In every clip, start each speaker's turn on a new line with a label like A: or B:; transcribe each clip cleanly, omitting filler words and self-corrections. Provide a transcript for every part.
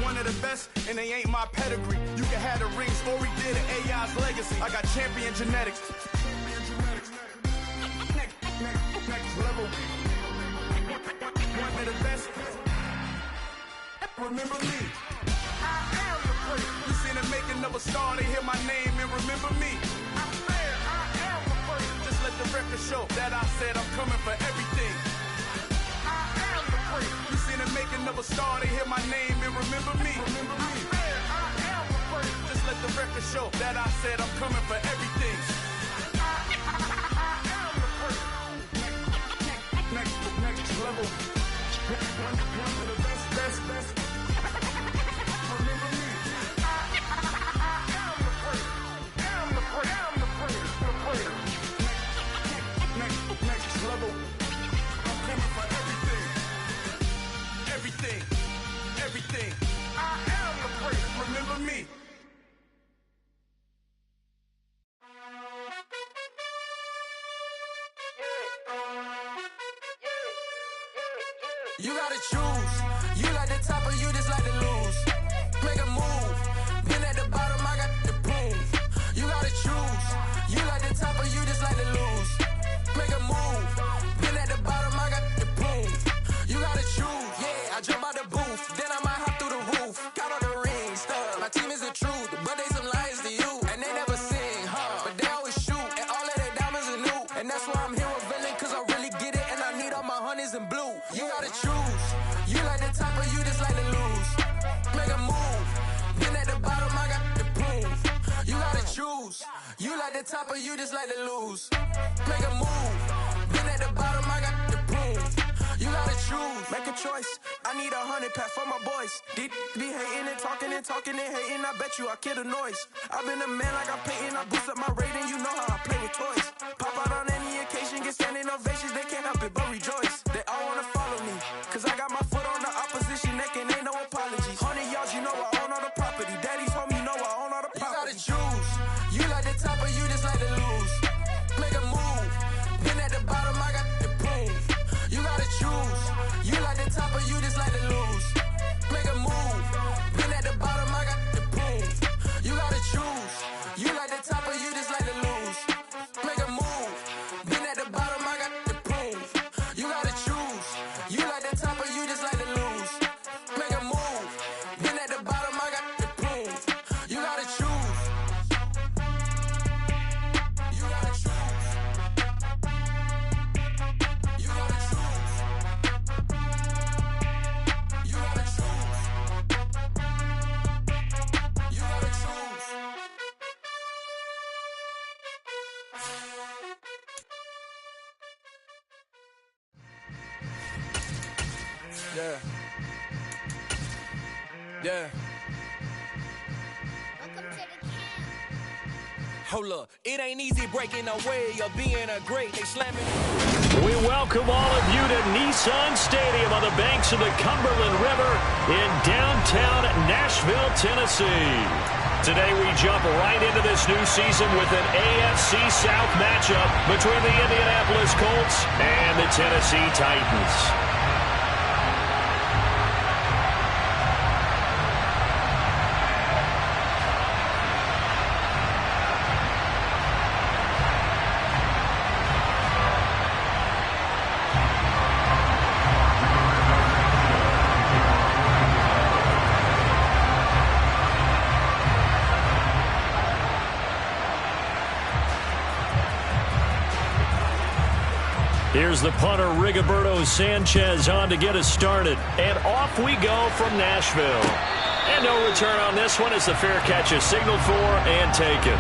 A: one of the best, and they ain't my pedigree. You can have the rings, or we did it, AI's legacy. I got champion genetics. Next level. One of the best. Remember me. I am the first. You seen the making of a star, they hear my name and remember me. I am the first. Just let the record show that I said I'm coming for everything. I am the first. You seen the making of a star, they hear my name and remember me. Remember me. I am the first. Just let the record show that I said I'm coming for everything. I am the first. Next level. One of the best. Remember me. I am the first. Am the first. Next level. I'm coming for everything. I am the first. Remember me.
B: You gotta choose. You like the top or you just like to lose. Make a move. Been at the bottom, I got the proof. You gotta choose. You like the top or you just like to lose. Make a move. Been at the bottom, I got the proof. You gotta choose. Yeah, I jump out the booth. Then I might hop through the roof. Count on the rings, stuff. My team is the truth, but they some liars to you. And they never sing, huh? But they always shoot. And all of their diamonds are new. And that's why I'm here with Villain, cause I really get it. And I need all my honeys in blue. You gotta choose. You like the top or you just like to lose. Make a move. Been at the bottom, I got the proof. You gotta choose. You like the top or you just like to lose. Make a move. Been at the bottom, I got the proof. You gotta choose. Make a choice. I need 100 pack for my boys. Be hating and talking and hating. I bet you I kill the noise. I've been a man like I'm Peyton. I boost up my rating. You know how I play with toys. Pop out on any occasion, get standing ovations. They can't help it but rejoice. They all wanna follow me, cause I got my foot on the opposition neck and ain't no apologies. 100 yards, you know I own all the property. Daddy's home, you know I own all the property. You gotta choose. You like the top or you just like to lose. Make a move. Been at the bottom, I got the proof. You gotta choose. You like the top or you just like to lose. Make a move. Been at the bottom, I got the proof. You gotta choose. You like the top or you just like to lose. Make a move. Been at the bottom, I got the proof. You gotta choose. You like the top or you just like to lose. Make a move. Been at the bottom, I got the proof. You gotta choose. You gotta choose. You gotta choose. You gotta choose. You gotta choose.
A: Yeah.
C: Welcome to the camp.
B: Hold up, it ain't easy breaking away or being a great. They slamming.
D: We welcome all of you to Nissan Stadium on the banks of the Cumberland River in downtown Nashville, Tennessee. Today we jump right into this new season with an AFC South matchup between the Indianapolis Colts and the Tennessee Titans. Here's the punter, Rigoberto Sanchez, on to get us started. And off we go from Nashville. And no return on this one as the fair catch is signaled for and taken.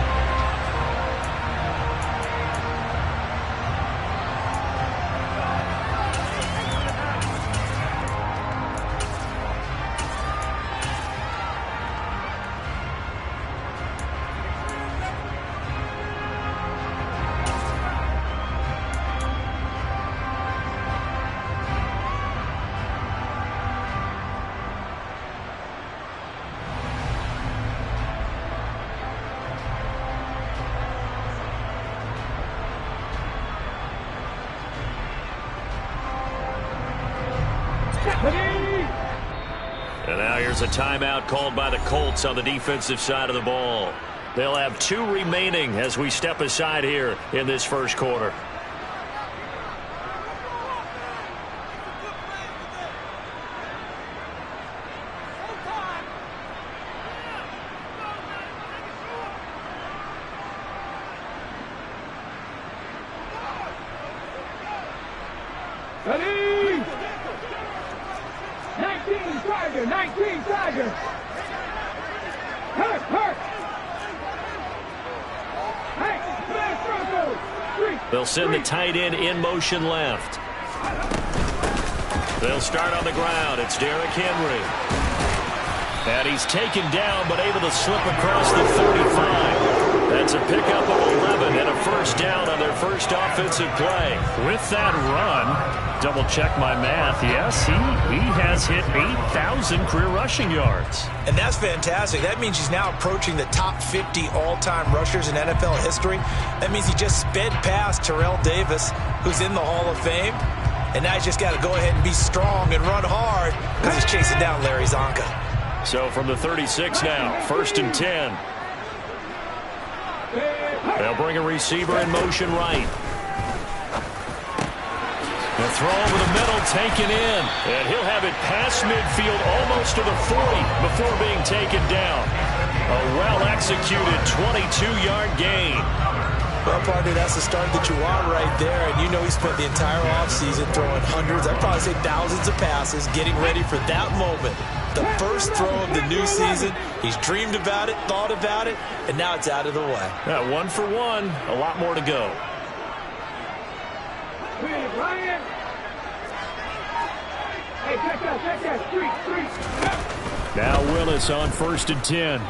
D: Now here's a timeout called by the Colts on the defensive side of the ball. They'll have 2 remaining as we step aside here in this first quarter.
E: Ready? 19 Tiger, 19 Tiger. Hurt, hurt. Hey, flash Bronco.
D: They'll send the tight end in motion left. They'll start on the ground. It's Derrick Henry. And he's taken down, but able to slip across the 35. That's a pickup of 11 and a first down on their first offensive play.
F: With that run, double check my math, yes, he has hit 8,000 career rushing yards.
G: And that's fantastic. That means he's now approaching the top 50 all-time rushers in NFL history. That means he just sped past Terrell Davis, who's in the Hall of Fame. And now he's just got to go ahead and be strong and run hard because he's chasing down Larry Zonka.
D: So from the 36 now, 1st and 10. They'll bring a receiver in motion right. The throw over the middle, taken in. And he'll have it past midfield almost to the 40 before being taken down. A well-executed 22-yard gain.
G: Well, partner, that's the start that you want right there. And you know he spent the entire offseason throwing hundreds, I'd probably say thousands of passes, getting ready for that moment. The first throw of the new season. He's dreamed about it, thought about it, and now it's out of the way.
D: Yeah, 1 for 1. A lot more to go.
E: Ryan. Hey, check that. Street.
D: Now Willis on 1st and 10.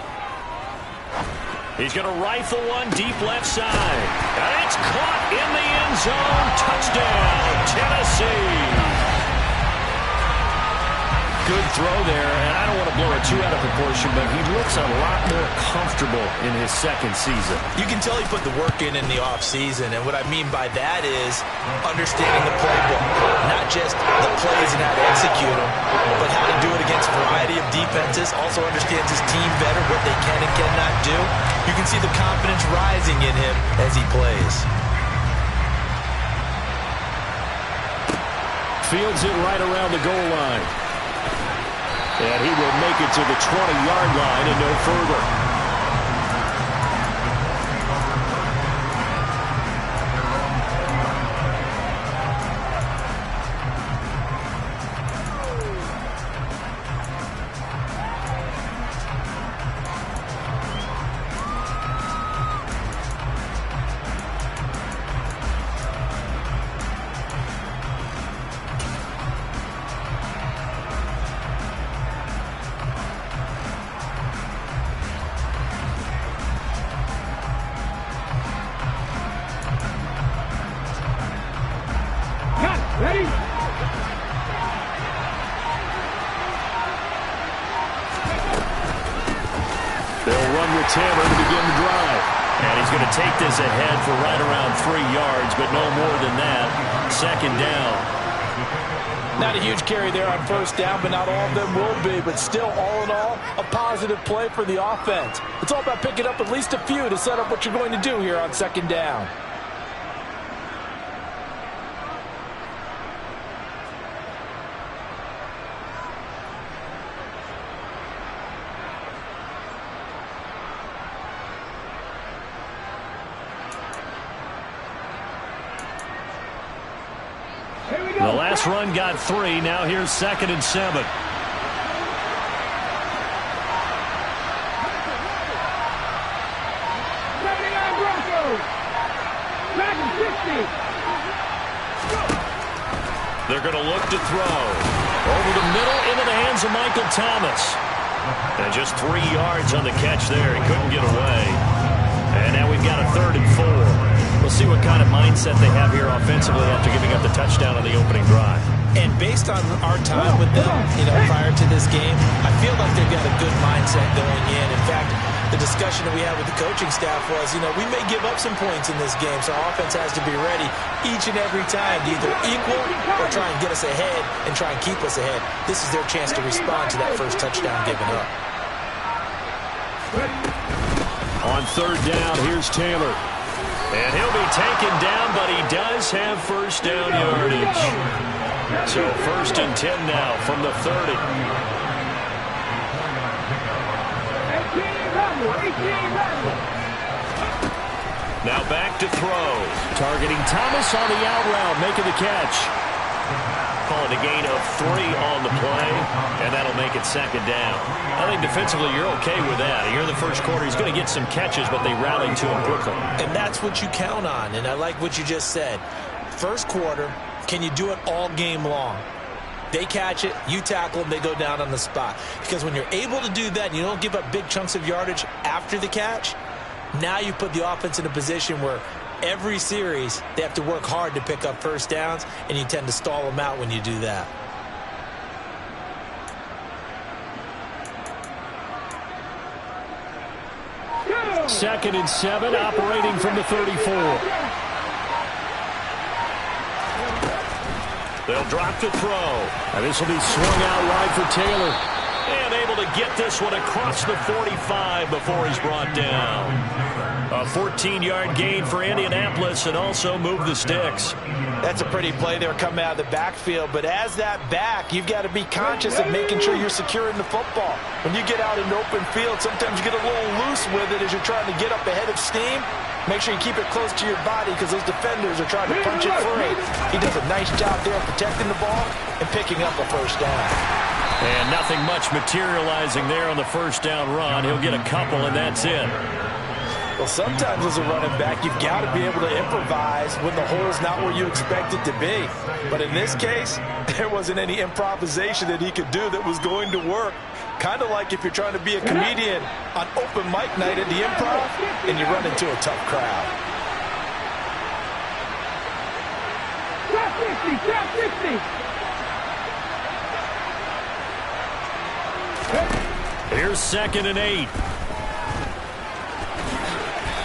D: He's going to rifle one deep left side. And it's caught in the end zone. Touchdown, Tennessee. Good throw there, and I don't want to blow it too out of proportion, but he looks a lot more comfortable in his second season.
G: You can tell he put the work in the offseason, and what I mean by that is understanding the playbook. Not just the plays and how to execute them, but how to do it against a variety of defenses. Also understands his team better, what they can and cannot do. You can see the confidence rising in him as he plays.
D: Fields it right around the goal line. And he will make it to the 20-yard line and no further.
E: Ready?
D: They'll run with Taylor to begin the drive. And he's going to take this ahead for right around 3 yards, but no more than that. 2nd down.
G: Not a huge carry there on 1st down, but not all of them will be. But still, all in all, a positive play for the offense. It's all about picking up at least a few to set up what you're going to do here on 2nd down.
D: The last run got 3. Now here's 2nd and 7. They're going to look to throw. Over the middle into the hands of Michael Thomas. And just 3 yards on the catch there. He couldn't get away. And now we've got a 3rd and 4. We'll see what kind of mindset they have here offensively after giving up the touchdown on the opening drive.
G: And based on our time with them, prior to this game, I feel like they've got a good mindset going in. In fact, the discussion that we had with the coaching staff was, we may give up some points in this game, so our offense has to be ready each and every time to either equal or try and get us ahead and try and keep us ahead. This is their chance to respond to that first touchdown given up.
D: On third down, here's Taylor. And he'll be taken down, but he does have first down yardage. So first and 10 now from the 30. Now back to throw. Targeting Thomas on the out route, making the catch. Calling a gain of 3 on the play, and that'll make it second down. I think defensively you're okay with that. Here in the first quarter, he's going to get some catches, but they rallied to him quickly.
G: And that's what you count on, and I like what you just said. First quarter, can you do it all game long? They catch it, you tackle them, they go down on the spot. Because when you're able to do that and you don't give up big chunks of yardage after the catch, now you put the offense in a position where every series they have to work hard to pick up first downs, and you tend to stall them out when you do that.
D: Second and 7, operating from the 34. They'll drop to throw. And this will be swung out wide for Taylor. And able to get this one across the 45 before he's brought down. A 14-yard gain for Indianapolis and also move the sticks.
G: That's a pretty play there coming out of the backfield. But as that back, you've got to be conscious of making sure you're securing the football. When you get out in open field, sometimes you get a little loose with it as you're trying to get up ahead of steam. Make sure you keep it close to your body because those defenders are trying to punch it free. He does a nice job there protecting the ball and picking up a first down.
D: And nothing much materializing there on the first down run. He'll get a couple, and that's it.
G: Well, sometimes as a running back, you've got to be able to improvise when the hole's not where you expect it to be. But in this case, there wasn't any improvisation that he could do that was going to work. Kind of like if you're trying to be a comedian on open mic night at the Improv and you run into a tough crowd.
D: Here's second and 8.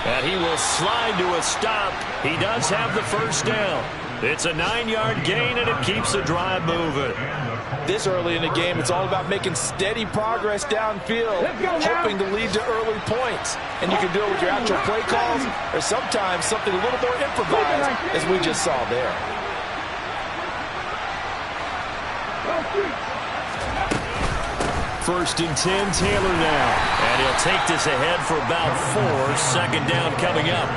D: And he will slide to a stop. He does have the first down. It's a 9-yard gain, and it keeps the drive moving.
G: This early in the game, it's all about making steady progress downfield, hoping to lead to early points. And you can do it with your actual play calls or sometimes something a little more improvised, as we just saw there.
D: First and 10, Taylor now. And he'll take this ahead for about 4. Second down coming up.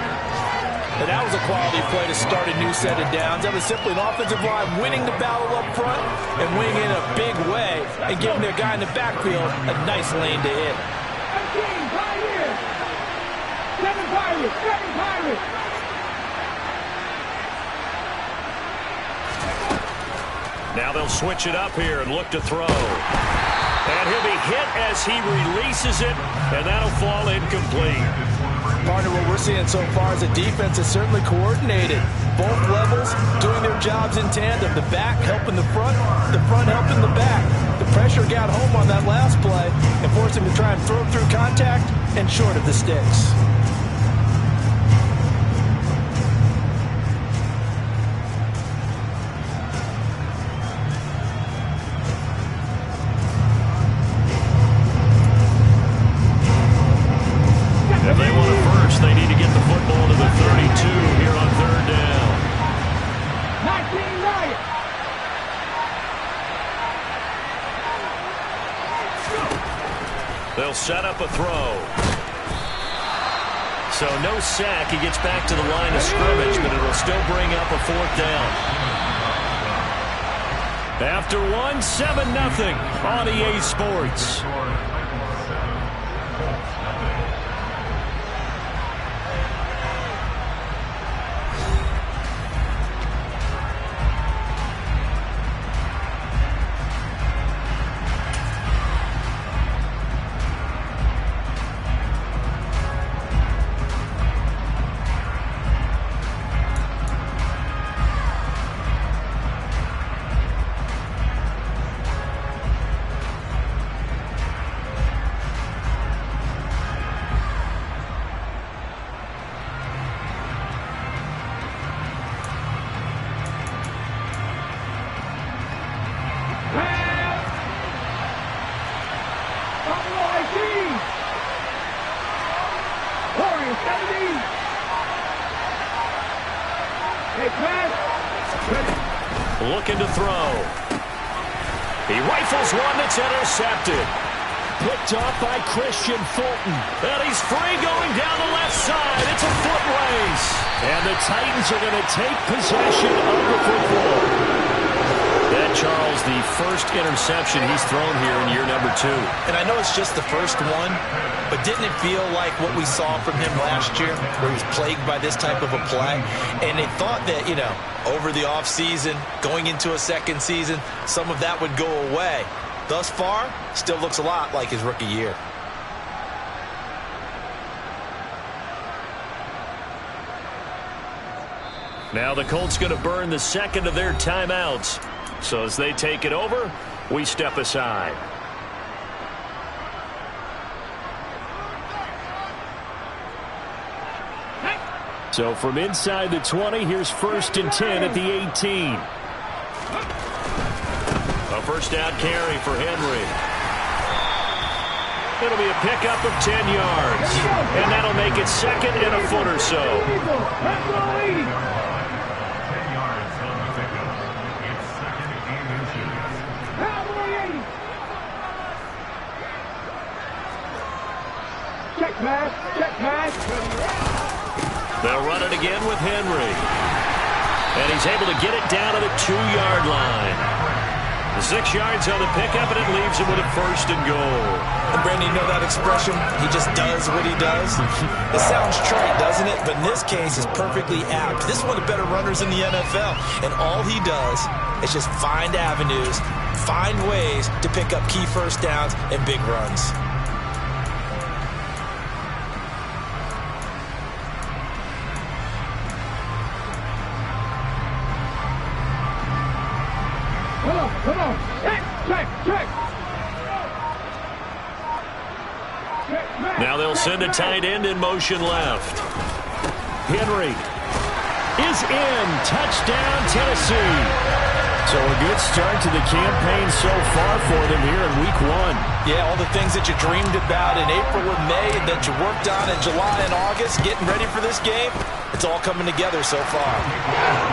G: And that was a quality play to start a new set of downs. That was simply an offensive line winning the battle up front and winning in a big way and giving their guy in the backfield a nice lane to hit.
E: 7 Pirates.
D: Now they'll switch it up here and look to throw. And he'll be hit as he releases it, and that'll fall incomplete.
G: Partner, what we're seeing so far is the defense is certainly coordinated. Both levels doing their jobs in tandem. The back helping the front helping the back. The pressure got home on that last play and forced him to try and throw through contact and short of the sticks.
D: If they want it first, they need to get the football to the 32 here on third down.
E: 19 Riot.
D: They'll set up a throw. So no sack. He gets back to the line of scrimmage, but it'll still bring up a fourth down. After 1, 7-0 on EA Sports.
E: Warriors 70. Hey, pass.
D: Looking to throw. He rifles one that's intercepted. Picked off by Christian Fulton. And he's free going down the left side. It's a foot race. And the Titans are going to take possession of the football. That, Charles, the first interception he's thrown here in year number 2.
G: And I know it's just the first one, but didn't it feel like what we saw from him last year, where he was plagued by this type of a play? And they thought that, you know, over the offseason, going into a second season, some of that would go away. Thus far, still looks a lot like his rookie year.
D: Now the Colts going to burn the second of their timeouts. So as they take it over, we step aside. So from inside the 20, here's 1st and 10 at the 18. A first down carry for Henry. It'll be a pickup of 10 yards. And that'll make it second and a foot or so.
E: Check pass. Check pass.
D: They'll run it again with Henry. And he's able to get it down to the 2-yard line. The 6 yards on the pickup, and it leaves him with a 1st and goal.
G: And Brandon, you know that expression? He just does what he does. It sounds trite, doesn't it? But in this case, it's perfectly apt. This is one of the better runners in the NFL. And all he does is just find avenues, find ways to pick up key first downs and big runs.
E: Come on. Check.
D: Now they'll send a tight end in motion left. Henry is in. Touchdown, Tennessee. So a good start to the campaign so far for them here in week 1.
G: Yeah, all the things that you dreamed about in April and May and that you worked on in July and August, getting ready for this game, it's all coming together so far.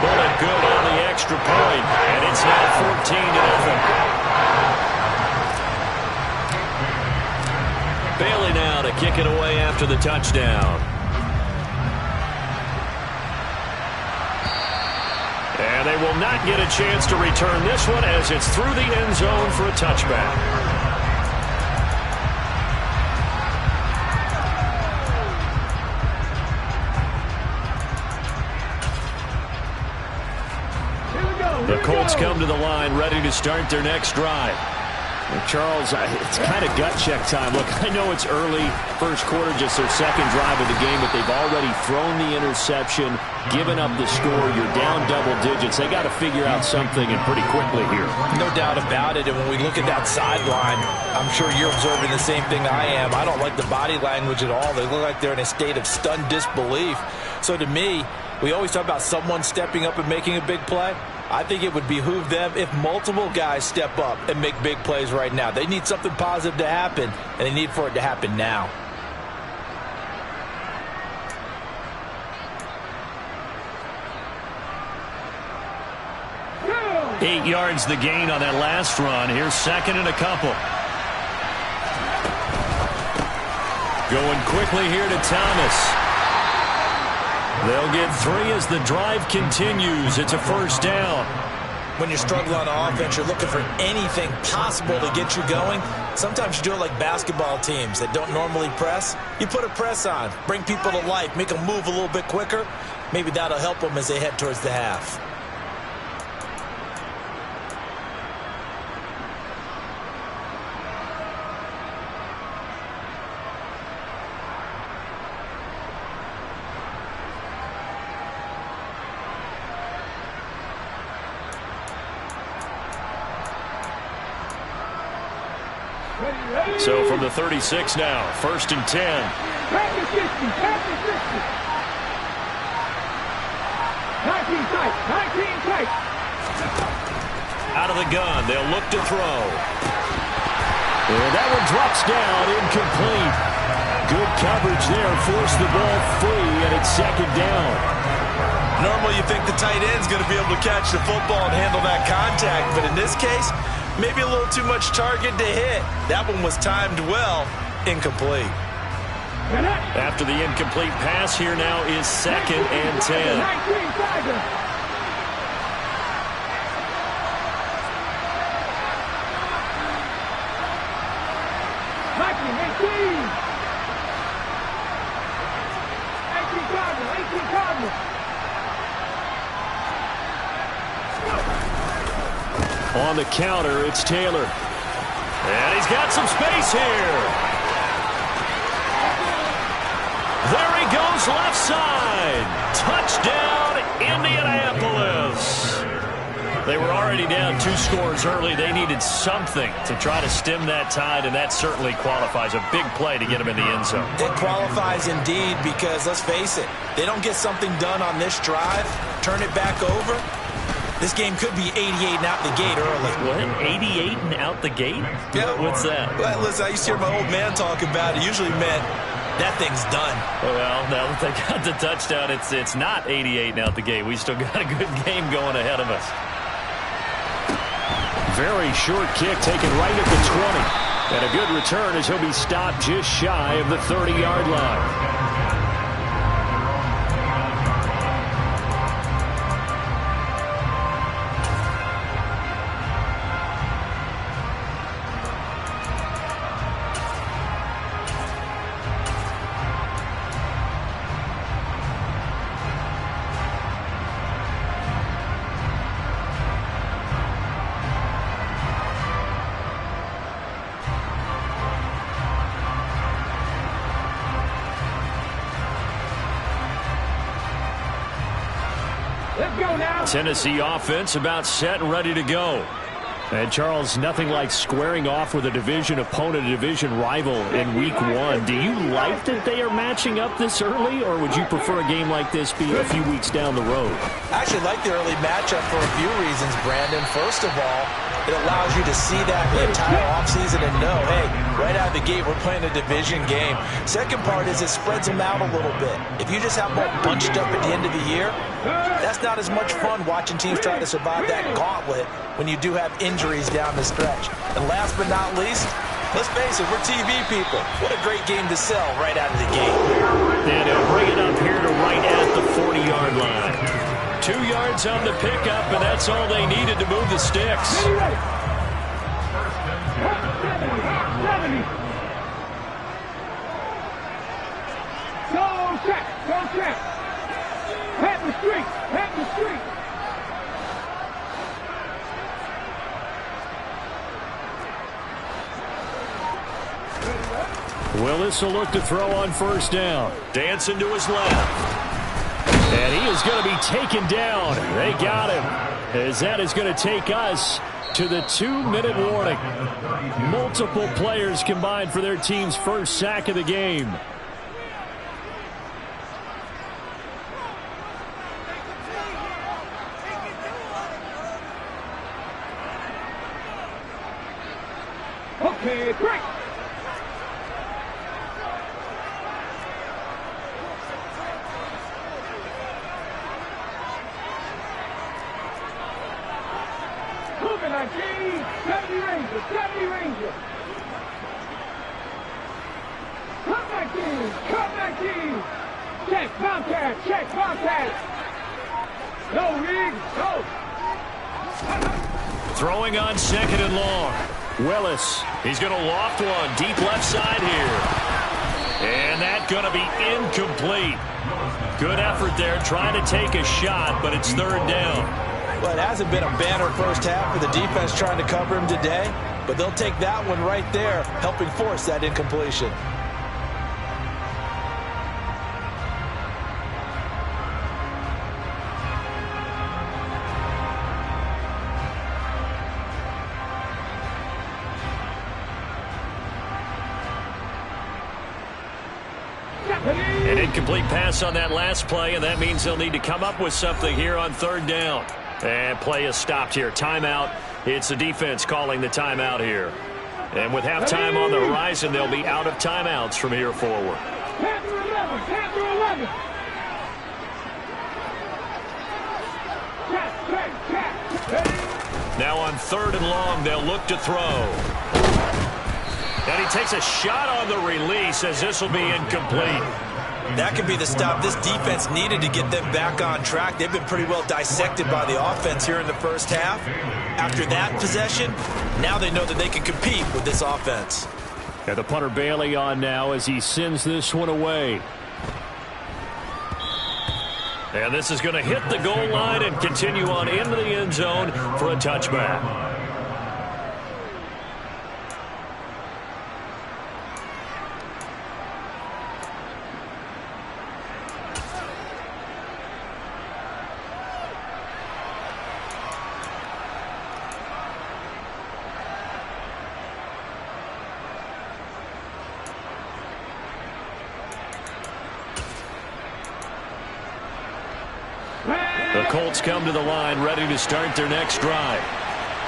D: Bullet good on the extra point, and it's now 14-0. Bailey now to kick it away after the touchdown. And they will not get a chance to return this one as it's through the end zone for a touchback. The Colts come to the line ready to start their next drive. Well, Charles, it's kind of gut check time. Look, I know it's early, first quarter, just their second drive of the game, but they've already thrown the interception, given up the score. You're down double digits. They got to figure out something, and pretty quickly here.
G: No doubt about it, and when we look at that sideline, I'm sure you're observing the same thing I am. I don't like the body language at all. They look like they're in a state of stunned disbelief. So to me, we always talk about someone stepping up and making a big play. I think it would behoove them if multiple guys step up and make big plays right now. They need something positive to happen, and they need for it to happen now.
D: Yeah. 8 yards the gain on that last run. Here's second and a couple. Going quickly here to Thomas. They'll get 3 as the drive continues. It's a first down.
G: When you're struggling on offense, you're looking for anything possible to get you going. Sometimes you do it like basketball teams that don't normally press. You put a press on, bring people to life, make them move a little bit quicker. Maybe that'll help them as they head towards the half.
D: So from the 36 now, 1st and 10.
E: Back to 60. 19 tight.
D: Out of the gun, they'll look to throw. And that one drops down, incomplete. Good coverage there, forced the ball free, and it's second down.
G: Normally you think the tight end's going to be able to catch the football and handle that contact, but in this case, maybe a little too much target to hit. That one was timed well, incomplete.
D: After the incomplete pass, here now is second and 10. On the counter, it's Taylor. And he's got some space here. There he goes, left side. Touchdown, Indianapolis. They were already down 2 scores early. They needed something to try to stem that tide, and that certainly qualifies. A big play to get them in the end zone.
G: It qualifies indeed because, let's face it, they don't get something done on this drive, turn it back over. This game could be 88 and out the gate early.
D: What? 88 and out the gate?
G: Yeah.
D: What's that?
G: Well, listen, I used to hear my old man talk about it. Usually meant that thing's done.
D: Well, now that they got the touchdown, it's not 88 and out the gate. We still got a good game going ahead of us. Very short kick taken right at the 20. And a good return as he'll be stopped just shy of the 30-yard line. Tennessee offense about set and ready to go. And, Charles, nothing like squaring off with a division opponent, a division rival in Week 1. Do you like that they are matching up this early, or would you prefer a game like this be a few weeks down the road?
G: I actually like the early matchup for a few reasons, Brandon. First of all, it allows you to see that the entire offseason and know, hey, right out of the gate, we're playing a division game. Second part is it spreads them out a little bit. If you just have them all bunched up at the end of the year, that's not as much fun watching teams try to survive that gauntlet when you do have injuries down the stretch. And last but not least, let's face it, we're TV people. What a great game to sell right out of the gate.
D: And he'll bring it up here to right at the 40-yard line. 2 yards on the pickup, and that's all they needed to move the sticks.
E: 70. Go check. Head the street.
D: Willis will look to throw on first down. Dancing to his left. And he is going to be taken down. They got him. As that is going to take us to the 2-minute warning. Multiple players combined for their team's first sack of the game.
E: Okay, break. Moving on, G. 70 Ranger. Come back, G. Check, contact. No, Riggs, go.
D: Throwing on second and long. Willis, he's going to loft one deep left side here. And that's going to be incomplete. Good effort there trying to take a shot, but it's third down.
G: Well, it hasn't been a banner first half for the defense trying to cover him today, but they'll take that one right there, helping force that incompletion.
D: An incomplete pass on that last play, and that means they'll need to come up with something here on third down. And play is stopped here. Timeout. It's the defense calling the timeout here. And with halftime on the horizon, they'll be out of timeouts from here forward.
E: Panther 11, Panther 11.
D: Now on 3rd and long, they'll look to throw. And he takes a shot on the release as this will be incomplete.
G: That could be the stop this defense needed to get them back on track. They've been pretty well dissected by the offense here in the first half. After that possession, now they know that they can compete with this offense.
F: Got the punter Bailey on now as he sends this one away.
D: And this is going to hit the goal line and continue on into the end zone for a touchback. The Colts come to the line ready to start their next drive.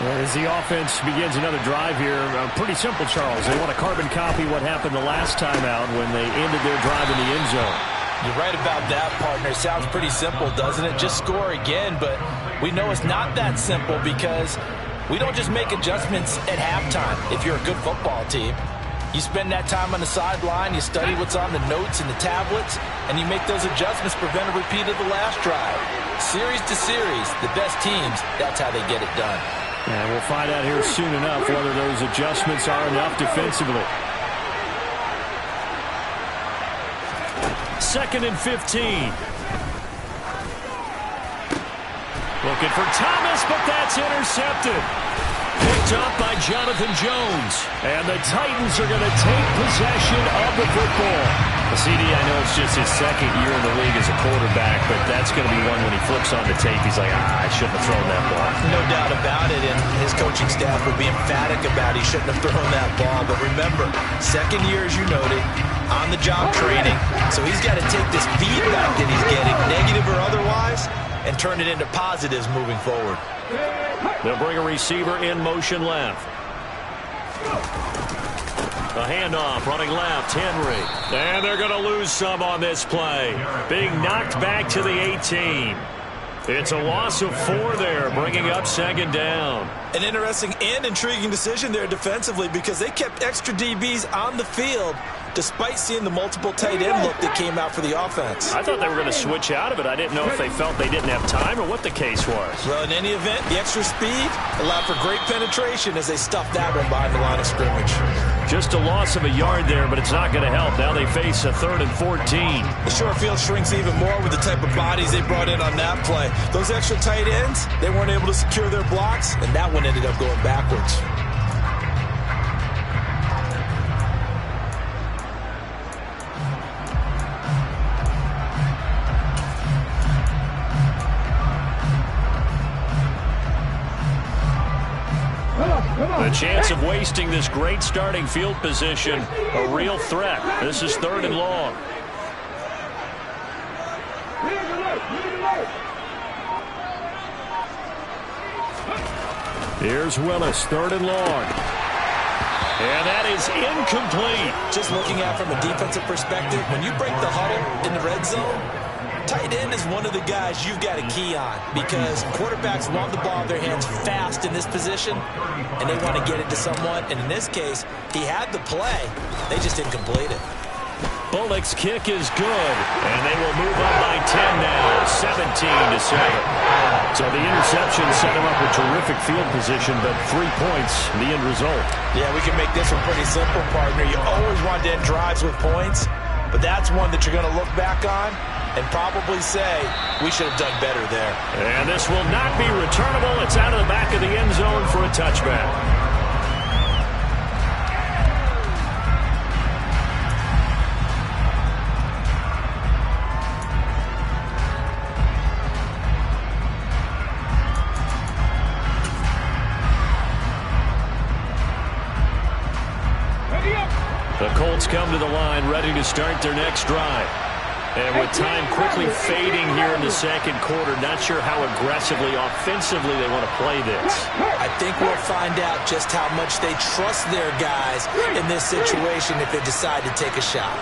F: As the offense begins another drive here, pretty simple, Charles. They want to carbon copy what happened the last time out when they ended their drive in the end zone.
G: You're right about that, partner. Sounds pretty simple, doesn't it? Just score again, but we know it's not that simple because we don't just make adjustments at halftime if you're a good football team. You spend that time on the sideline, you study what's on the notes and the tablets, and you make those adjustments, prevent a repeat of the last drive. Series to series, the best teams, that's how they get it done.
F: And we'll find out here soon enough whether those adjustments are enough defensively.
D: 2nd and 15. Looking for Thomas, but that's intercepted. Picked up by Jonathan Jones. And the Titans are going to take possession of the football. CD, I know it's just his 2nd year in the league as a quarterback, but that's going to be one when he flips on the tape, he's like, I shouldn't have thrown that ball.
G: No doubt about it, and his coaching staff would be emphatic about he shouldn't have thrown that ball. But remember, 2nd year, as you noted, on-the-job training, so he's got to take this feedback that he's getting, negative or otherwise, and turn it into positives moving forward.
D: They'll bring a receiver in motion left. A handoff, running left, Henry. And they're going to lose some on this play. Being knocked back to the 18. It's a loss of 4 there, bringing up 2nd down.
G: An interesting and intriguing decision there defensively because they kept extra DBs on the field despite seeing the multiple tight end look that came out for the offense.
D: I thought they were going to switch out of it. I didn't know if they felt they didn't have time or what the case was.
G: Well, in any event, the extra speed allowed for great penetration as they stuffed that one behind the line of scrimmage.
D: Just a loss of a yard there, but it's not going to help. Now they face a 3rd and 14.
G: The short field shrinks even more with the type of bodies they brought in on that play. Those extra tight ends, they weren't able to secure their blocks, and that one ended up going backwards.
D: The chance of wasting this great starting field position, a real threat. This is 3rd and long. Here's Willis, 3rd and long. And that is incomplete.
G: Just looking at it from a defensive perspective, when you break the huddle in the red zone, tight end is one of the guys you've got to key on because quarterbacks want the ball in their hands fast in this position, and they want to get it to someone. And in this case, he had the play. They just didn't complete it.
D: Bullock's kick is good, and they will move up by 10 now, 17-7. So the interception set him up with terrific field position, but 3 points, the end result.
G: Yeah, we can make this one pretty simple, partner. You always want to end drives with points, but that's one that you're going to look back on and probably say, we should have done better there.
D: And this will not be returnable. It's out of the back of the end zone for a touchback. The Colts come to the line ready to start their next drive. And with time quickly fading here in the second quarter, not sure how aggressively, offensively they want to play this.
G: I think we'll find out just how much they trust their guys in this situation if they decide to take a shot.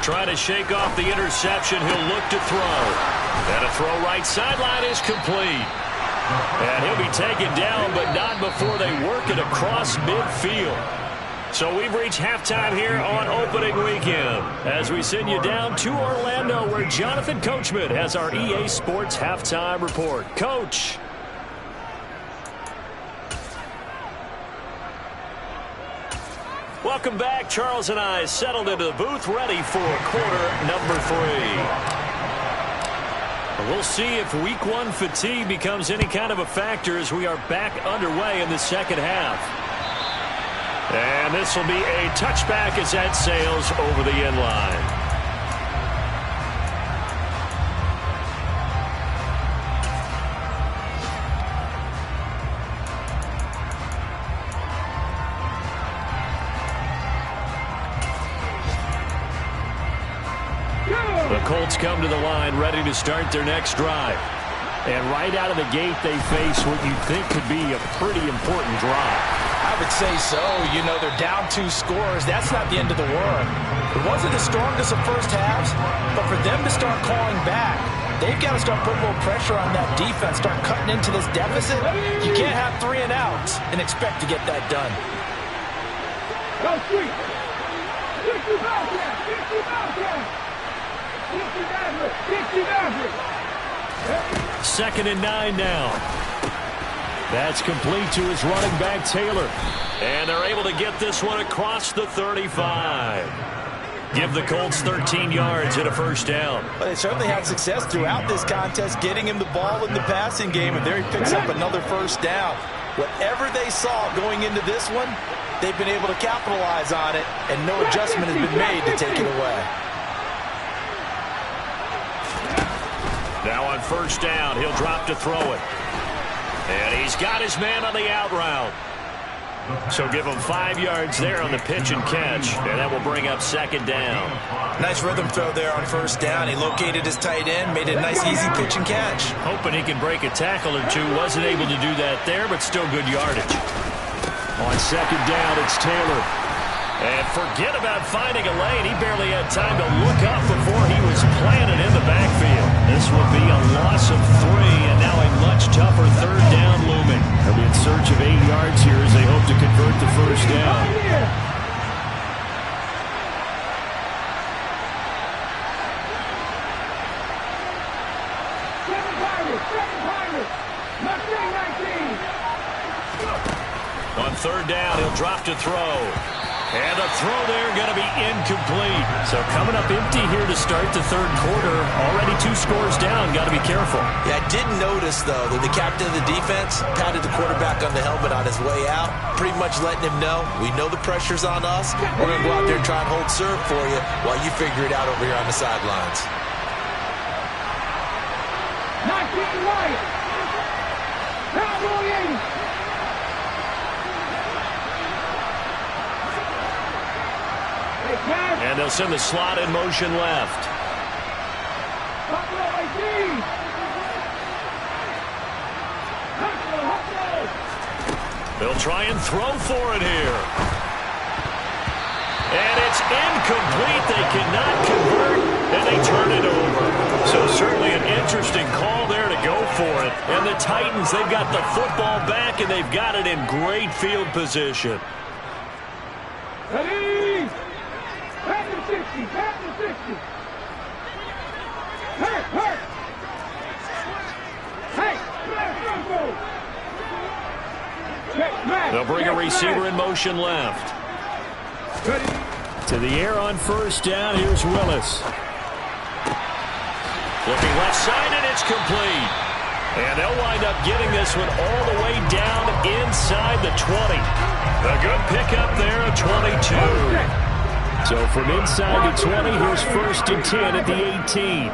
D: Trying to shake off the interception. He'll look to throw. And a throw right sideline is complete. And he'll be taken down, but not before they work it across midfield. So we've reached halftime here on opening weekend as we send you down to Orlando where Jonathan Coachman has our EA Sports halftime report. Coach. Welcome back. Charles and I settled into the booth ready for quarter number 3. We'll see if week 1 fatigue becomes any kind of a factor as we are back underway in the second half. And this will be a touchback as that sails over the end line. The Colts come to the line ready to start their next drive. And right out of the gate, they face what you think could be a pretty important drive.
G: I would say so. You know, they're down 2 scores. That's not the end of the world. It wasn't the strongest of first halves, but for them to start calling back, they've got to start putting a little pressure on that defense, start cutting into this deficit. You can't have 3 and outs and expect to get that done.
E: Go, Street. 60 Bobcat. 60 Bobcat. 60
D: Second and 9 now. That's complete to his running back, Taylor. And they're able to get this one across the 35. Give the Colts 13 yards and a first down.
G: Well, they certainly had success throughout this contest, getting him the ball in the passing game, and there he picks up another first down. Whatever they saw going into this one, they've been able to capitalize on it, and no adjustment has been made to take it away.
D: Now on first down, he'll drop to throw it. And he's got his man on the out route. So give him 5 yards there on the pitch and catch, and that will bring up second down.
G: Nice rhythm throw there on first down. He located his tight end, made it a nice, easy pitch and catch.
D: Hoping he can break a tackle or two. Wasn't able to do that there, but still good yardage. On second down, it's Taylor. And forget about finding a lane. He barely had time to look up before he was planted in the backfield. This will be a loss of 3, and now a much tougher third down looming. They'll be in search of 8 yards here as they hope to convert the first down. On third down, he'll drop to throw. And a throw there going to be incomplete. So coming up empty here to start the third quarter. Already 2 scores down. Got to be careful.
G: Yeah, I did notice, though, that the captain of the defense patted the quarterback on the helmet on his way out, pretty much letting him know, we know the pressure's on us. We're going to go out there and try and hold serve for you while you figure it out over here on the sidelines.
E: 19 right. Cowboy 80.
D: And they'll send the slot in motion left. They'll try and throw for it here. And it's incomplete. They cannot convert, and they turn it over. So certainly an interesting call there to go for it. And the Titans, they've got the football back, and they've got it in great field position.
E: Ready? Back to 60. Back to 60. Hurt. Hey,
D: they'll bring a receiver in motion left. To the air on first down. Here's Willis. Looking left side, and it's complete. And they'll wind up getting this one all the way down inside the 20. A good pickup there at 22. So from inside the 20, here's first and 10 at the 18.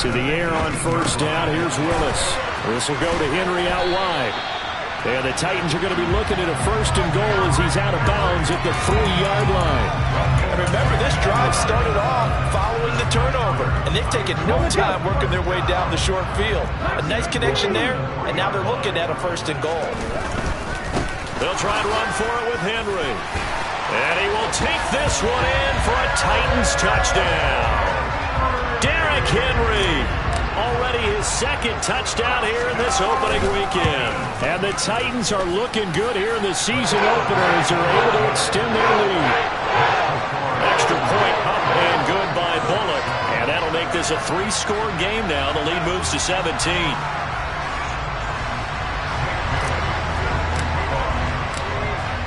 D: To the air on first down, here's Willis. This will go to Henry out wide.
F: And the Titans are going to be looking at a 1st and goal as he's out of bounds at the 3-yard line.
G: And remember, this drive started off following the turnover, and they've taken no time working their way down the short field. A nice connection there, and now they're looking at a 1st and goal.
D: They'll try to run for it with Henry. And he will take this one in for a Titans touchdown. Derrick Henry. Already his 2nd touchdown here in this opening weekend. And the Titans are looking good here in the season opener as they're able to extend their lead. Extra point up and good by Bullock. And that'll make this a 3-score game now. The lead moves to 17.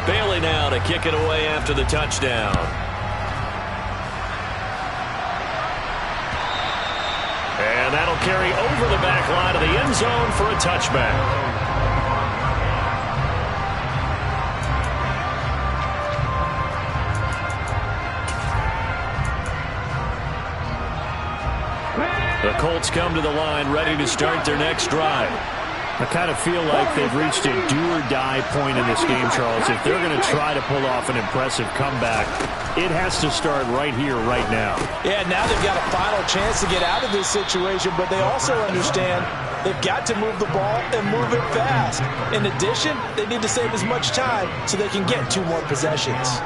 D: Bailey now to kick it away after the touchdown. And that'll carry over the back line of the end zone for a touchback. The Colts come to the line ready to start their next drive.
F: I kind of feel like they've reached a do-or-die point in this game, Charles. If they're going to try to pull off an impressive comeback, it has to start right here, right now.
G: Yeah, now they've got a final chance to get out of this situation, but they also understand they've got to move the ball and move it fast. In addition, they need to save as much time so they can get 2 more possessions.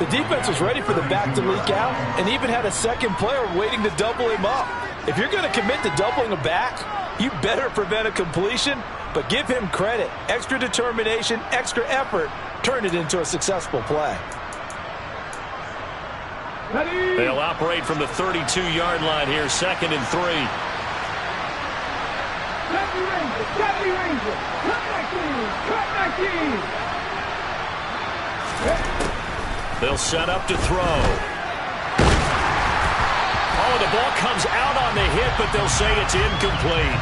G: The defense was ready for the back to leak out and even had a second player waiting to double him up. If you're going to commit to doubling a back, you better prevent a completion, but give him credit. Extra determination, extra effort, turn it into a successful play.
D: They'll operate from the 32-yard line here, 2nd and 3. They'll set up to throw. Oh, the ball comes out on the hit, but they'll say it's incomplete.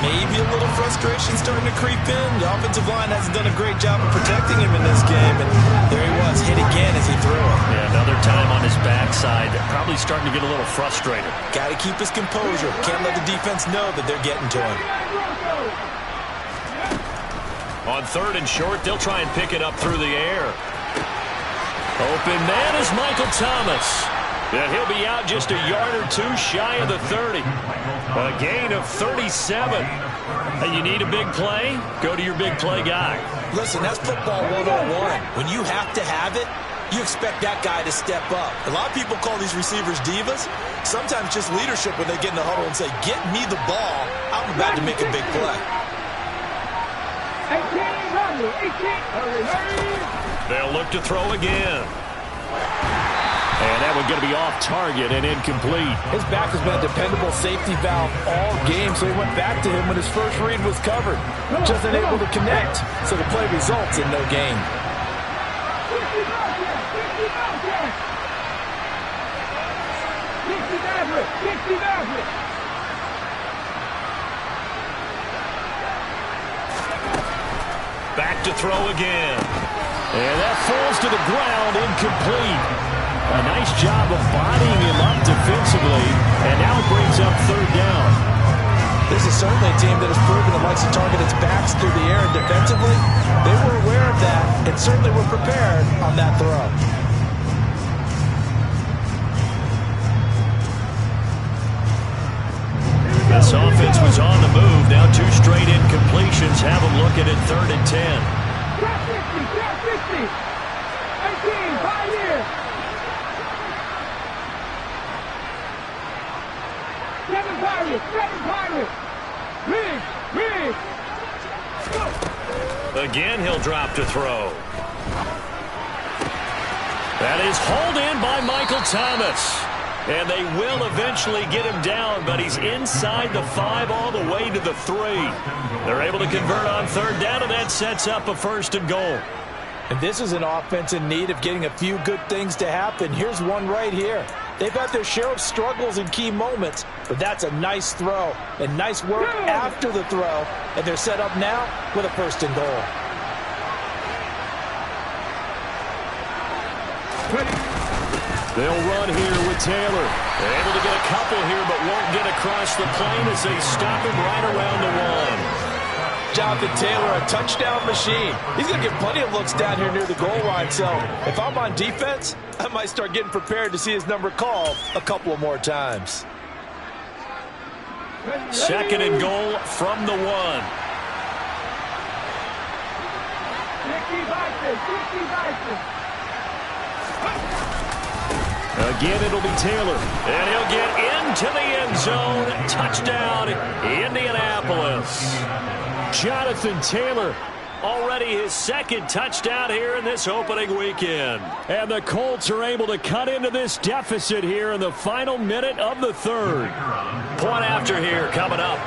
G: Maybe a little frustration starting to creep in. The offensive line hasn't done a great job of protecting him in this game, and there he was, hit again as he threw it.
D: Yeah, another time on his backside. Probably starting to get a little frustrated.
G: Got to keep his composure. Can't let the defense know that they're getting to him.
D: On 3rd and short, they'll try and pick it up through the air. Open man is Michael Thomas. And he'll be out just a yard or 2 shy of the 30. A gain of 37. And you need a big play? Go to your big play guy.
G: Listen, that's football 101. When you have to have it, you expect that guy to step up. A lot of people call these receivers divas. Sometimes just leadership when they get in the huddle and say, get me the ball. I'm about to make a big play.
E: 18.
D: They'll look to throw again. And that one's going to be off target and incomplete.
G: His back has been a dependable safety valve all game, so he went back to him when his first read was covered. Just unable to connect, so the play results in no gain.
D: Back to throw again. And that falls to the ground, incomplete. A nice job of bodying him up defensively, and now it brings up 3rd down.
G: This is certainly a team that has proven it likes to target its backs through the air, and defensively, they were aware of that and certainly were prepared on that throw.
D: This offense was on the move. Now 2 straight incompletions have them looking at 3rd and 10.
E: 18, 5 years. 7 Pirates. Big.
D: Again, he'll drop to throw. That is hauled in by Michael Thomas. And they will eventually get him down, but he's inside the 5 all the way to the 3. They're able to convert on 3rd down, and that sets up a 1st and goal.
G: And this is an offense in need of getting a few good things to happen. Here's one right here. They've had their share of struggles in key moments, but that's a nice throw and nice work after the throw. And they're set up now with a 1st and goal.
D: They'll run here with Taylor. They're able to get a couple here, but won't get across the plane as they stop him right around the 1.
G: Jonathan Taylor, a touchdown machine. He's going to get plenty of looks down here near the goal line. So if I'm on defense, I might start getting prepared to see his number called a couple of more times.
D: 2nd and goal from the 1. Again, it'll be Taylor, and he'll get into the end zone. Touchdown, Indianapolis. Jonathan Taylor, already his 2nd touchdown here in this opening weekend. And the Colts are able to cut into this deficit here in the final minute of the 3rd. Point after here coming up.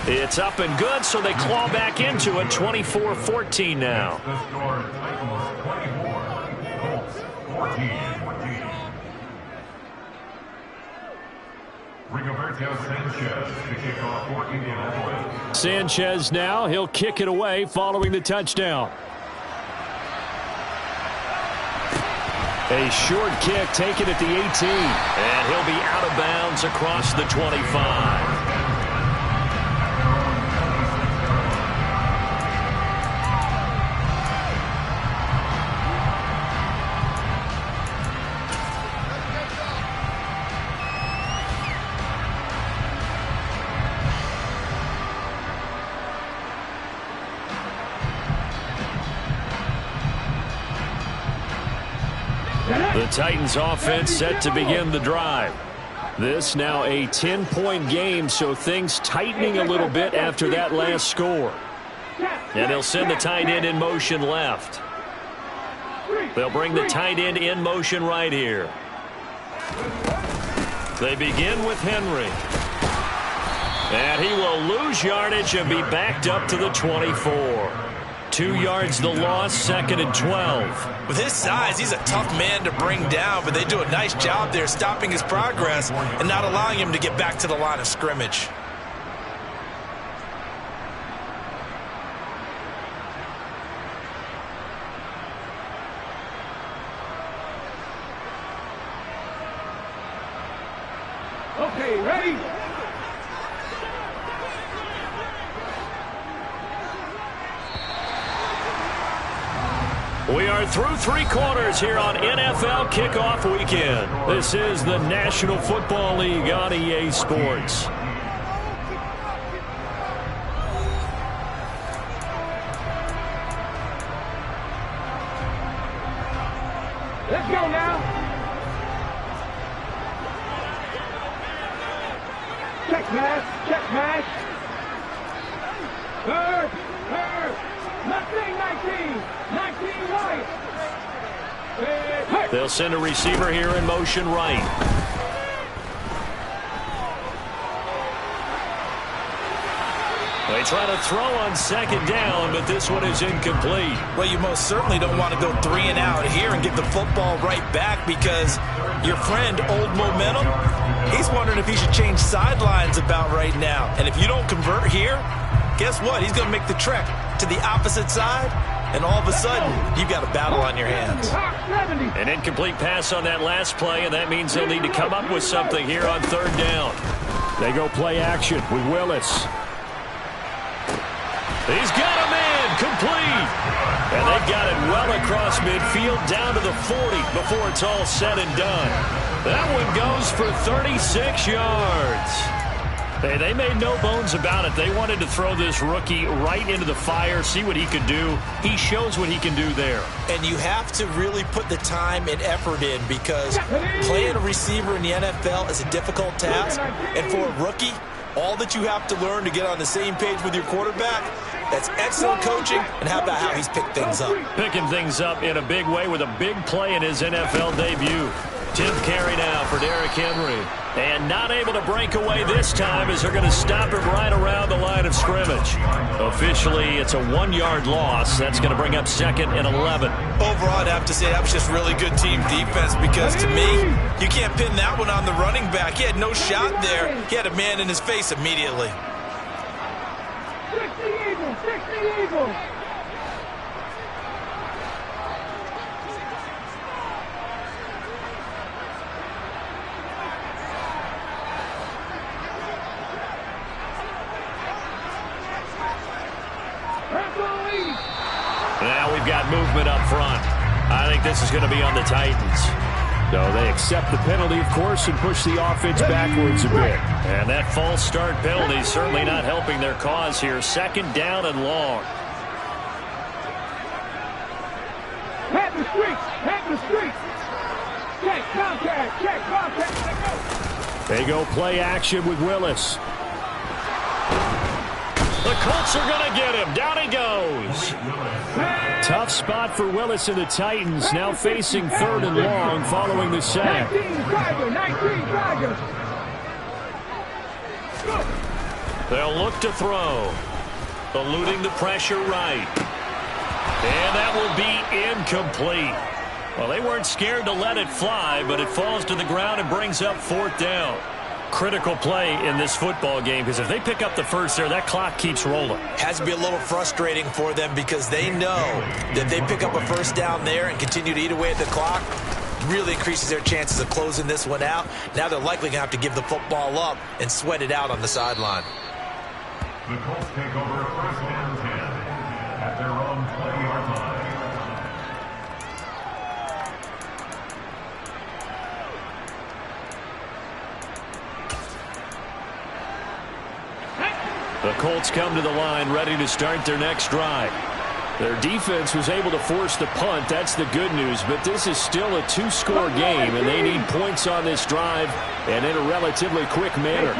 D: It's up and good, so they claw back into it. 24-14 now.
H: The score, Titans 24, Colts 14. Rigoberto Sanchez to kick off for Indianapolis.
D: Sanchez now, he'll kick it away following the touchdown. A short kick taken at the 18. And he'll be out of bounds across the 25. The Titans offense set to begin the drive. This now a 10-point game, so things tightening a little bit after that last score. And they'll send the tight end in motion left. They'll bring the tight end in motion right here. They begin with Henry. And he will lose yardage and be backed up to the 24. 2 yards the loss, 2nd and 12.
G: With his size, he's a tough man to bring down, but they do a nice job there stopping his progress and not allowing him to get back to the line of scrimmage.
E: Okay, ready?
D: We are through 3 quarters here on NFL Kickoff Weekend. This is the National Football League on EA Sports.
E: Let's go now. Check pass, check pass. Third. Nothing, 19 right.
D: They'll send a receiver here in motion right. They try to throw on 2nd down, but this one is incomplete.
G: Well, you most certainly don't want to go 3 and out here and get the football right back because your friend, Old Momentum, he's wondering if he should change sidelines about right now. And if you don't convert here, guess what? He's going to make the trek to the opposite side, and all of a sudden, you've got a battle on your hands.
D: An incomplete pass on that last play, and that means they'll need to come up with something here on 3rd down. They go play action with Willis. He's got a man, complete. And they got it well across midfield down to the 40 before it's all said and done. That one goes for 36 yards. Hey, they made no bones about it. They wanted to throw this rookie right into the fire, see what he could do. He shows what he can do there.
G: And you have to really put the time and effort in because playing a receiver in the NFL is a difficult task. And for a rookie, all that you have to learn to get on the same page with your quarterback, that's excellent coaching, and how about how he's picked things up?
D: Picking things up in a big way with a big play in his NFL debut. 10th carry now for Derrick Henry. And not able to break away this time as they're going to stop him right around the line of scrimmage. Officially, it's a 1-yard loss. That's going to bring up 2nd and 11.
G: Overall, I'd have to say that was just really good team defense because, to me, you can't pin that one on the running back. He had no shot there. He had a man in his face immediately.
E: 60 Eagles, 60 Eagles.
D: Now we've got movement up front. I think this is going to be on the Titans.
F: So they accept the penalty, of course, and push the offense backwards a bit.
D: And that false start penalty is certainly not helping their cause here. 2nd down and long.
E: Pat the streets. Pat the streets. Check contact. Check contact. Let go.
F: They go play action with Willis.
D: The Colts are going to get him. Down he goes.
F: Tough spot for Willis and the Titans, now facing 3rd and long following the sack.
E: 19 Tigers.
D: They'll look to throw. Eluding the pressure right. And that will be incomplete. Well, they weren't scared to let it fly, but it falls to the ground and brings up 4th down. Critical play in this football game, because if they pick up the first there, that clock keeps rolling.
G: Has to be a little frustrating for them because they know that they pick up a first down there and continue to eat away at the clock, really increases their chances of closing this one out. Now they're likely going to have to give the football up and sweat it out on the sideline.
H: The Colts take over 1st and 10 at their own 20-yard line.
D: The Colts come to the line ready to start their next drive.
F: Their defense was able to force the punt. That's the good news. But this is still a 2-score game, and they need points on this drive and in a relatively quick manner.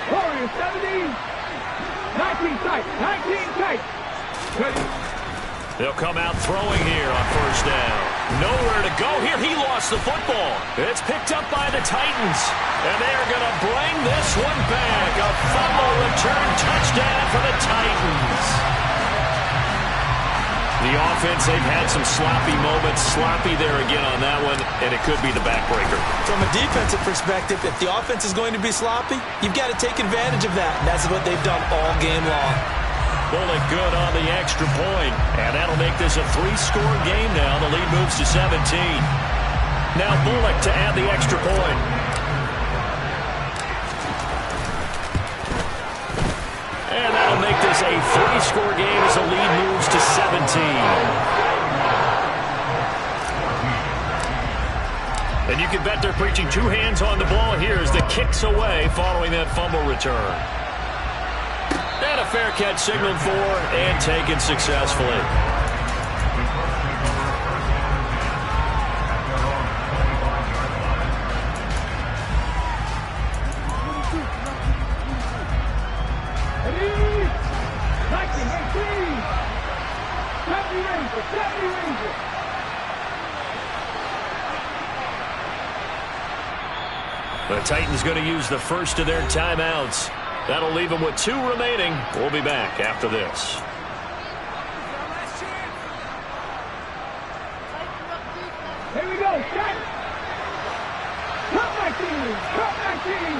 E: Warriors 17. 19 tight. 19 tight.
D: They'll come out throwing here on 1st down. Nowhere to go here. He lost the football. It's picked up by the Titans. And they're going to bring this one back. A fumble return touchdown for the Titans. The offense, they've had some sloppy moments. Sloppy there again on that one, and it could be the backbreaker.
G: From a defensive perspective, if the offense is going to be sloppy, you've got to take advantage of that. And that's what they've done all game long.
D: Bullock good on the extra point, and that'll make this a 3-score game now. The lead moves to 17. Now Bullock to add the extra point. And that'll make this a 3-score game as the lead moves to 17. And you can bet they're preaching 2 hands on the ball here as the kick's away following that fumble return. And a fair catch signaled for and taken successfully. The Titans going to use the first of their timeouts. That'll leave them with 2 remaining. We'll be back after this.
E: Here we go. Shot. Cut my team. Cut my team.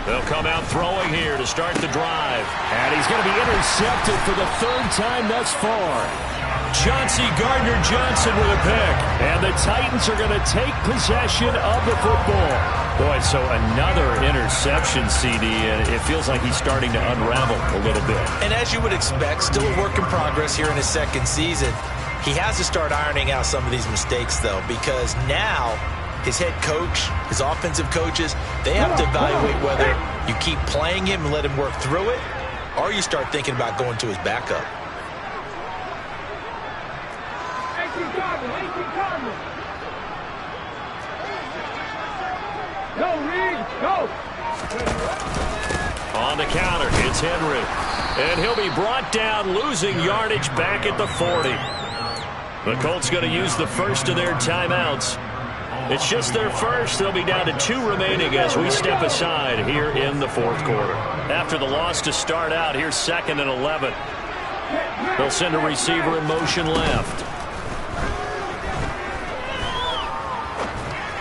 D: They'll come out throwing here to start the drive.
F: And he's going to be intercepted for the 3rd time thus far.
D: Chauncey Gardner-Johnson with a pick.
F: And the Titans are going to take possession of the football.
D: Boy, so another interception, CD, and it feels like he's starting to unravel a little bit.
G: And as you would expect, still a work in progress here in his 2nd season. He has to start ironing out some of these mistakes, though, because now his head coach, his offensive coaches, they have to evaluate whether you keep playing him and let him work through it, or you start thinking about going to his backup.
E: 18 Cardinals. Go, Reed, go.
D: On the counter, it's Henry. And he'll be brought down, losing yardage back at the 40. The Colts going to use the first of their timeouts. It's just their first. They'll be down to 2 remaining as we step aside here in the 4th quarter. After the loss to start out, here's 2nd and 11. They'll send a receiver in motion left.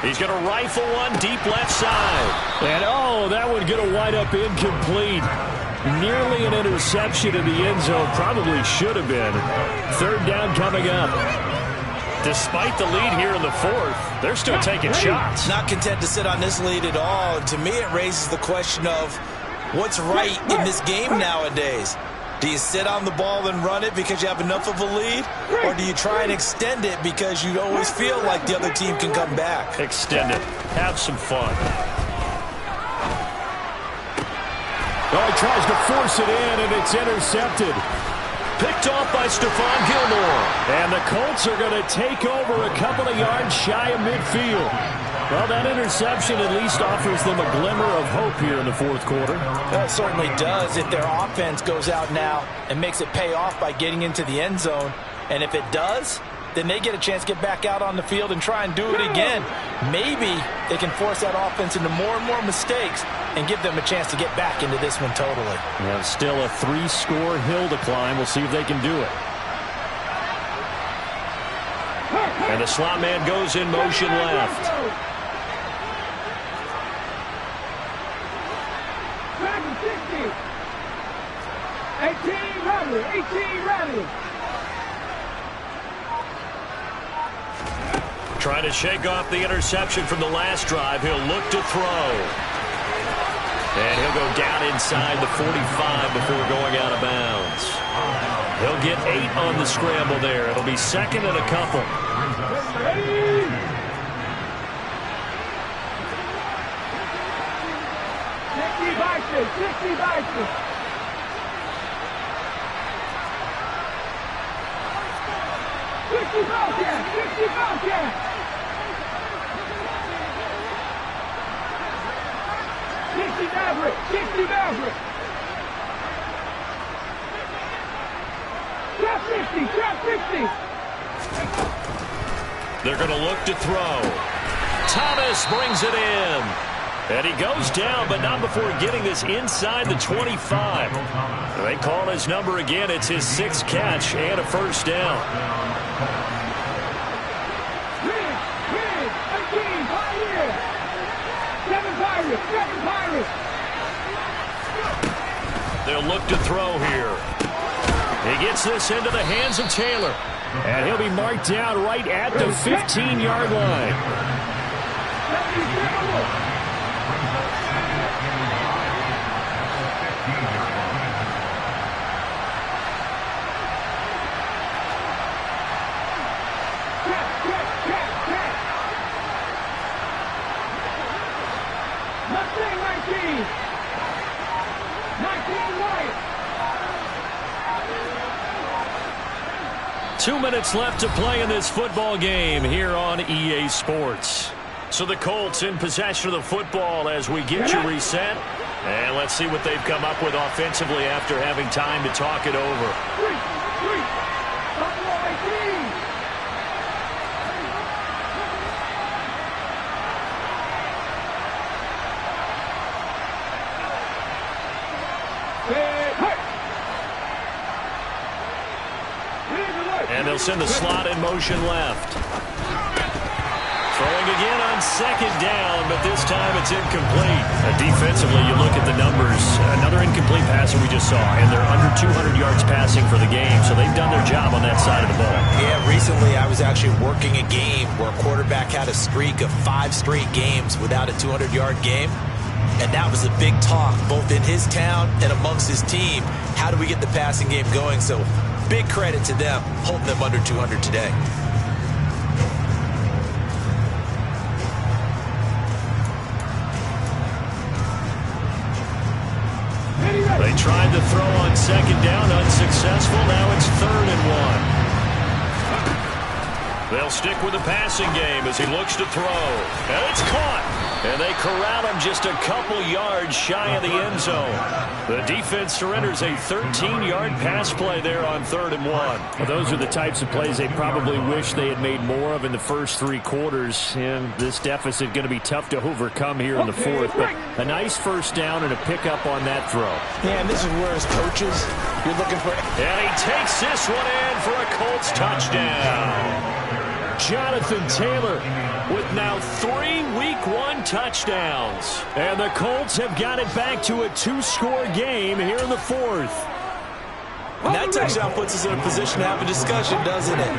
D: He's going to rifle one deep left side.
F: And, oh, that one going to wind up incomplete. Nearly an interception in the end zone. Probably should have been. 3rd down coming up.
D: Despite the lead here in the 4th, they're still taking shots.
G: Not content to sit on this lead at all. And to me, it raises the question of What's right in this game nowadays? Do you sit on the ball and run it because you have enough of a lead? Or do you try and extend it because you always feel like the other team can come back?
F: Extend it. Have some fun.
E: Oh, he tries to force it in, and it's intercepted.
F: Picked off by Stephon Gilmore. And the Colts are going to take over a couple of yards shy of midfield. Well, that interception at least offers them a glimmer of hope here in the fourth quarter.
G: Well, it certainly does if their offense goes out now and makes it pay off by getting into the end zone. And if it does, then they get a chance to get back out on the field and try and do it again. Maybe they can force that offense into more and more mistakes and give them a chance to get back into this one totally.
F: Yeah, still a 3-score hill to climb. We'll see if they can do it. And the slot man goes in motion left.
E: 18 rally.
F: Trying to shake off the interception from the last drive. He'll look to throw. And he'll go down inside the 45 before going out of bounds. He'll get 8 on the scramble there. It'll be second and a couple.
E: 60 Bison. 60 Bobcat. 60 Bobcat. 60 Maverick. 60 Maverick. Trap 60. Trap 60.
F: They're going to look to throw. Thomas brings it in. And he goes down, but not before getting this inside the 25. They call his number again. It's his 6th catch and a first down. They'll look to throw here. He gets this into the hands of Taylor. And he'll be marked down right at the 15-yard line. Two minutes left to play in this football game here on EA Sports. So the Colts in possession of the football as we get you reset. And let's see what they've come up with offensively after having time to talk it over. And they'll send the slot in motion left. Throwing again on second down, but this time it's incomplete. Defensively, you look at the numbers. Another incomplete passer we just saw, and they're under 200 yards passing for the game, so they've done their job on that side of the ball.
G: Yeah, recently I was actually working a game where a quarterback had a streak of 5 straight games without a 200-yard game. And that was a big talk, both in his town and amongst his team. How do we get the passing game going? So big credit to them, holding them under 200 today.
F: They tried to throw on second down, unsuccessful. Now it's 3rd and 1. They'll stick with the passing game as he looks to throw. And it's caught. And they corral him just a couple yards shy of the end zone. The defense surrenders a 13-yard pass play there on 3rd and 1. Well, those are the types of plays they probably wish they had made more of in the first 3 quarters. And this deficit going to be tough to overcome here in the 4th. But a nice first down and a pickup on that throw.
G: Yeah, and this is where as coaches, you're looking for...
F: And he takes this one in for a Colts touchdown. Jonathan Taylor with now 3 Week 1 touchdowns. And the Colts have got it back to a 2-score game here in the 4th.
G: And that touchdown puts us in a position to have a discussion, doesn't it?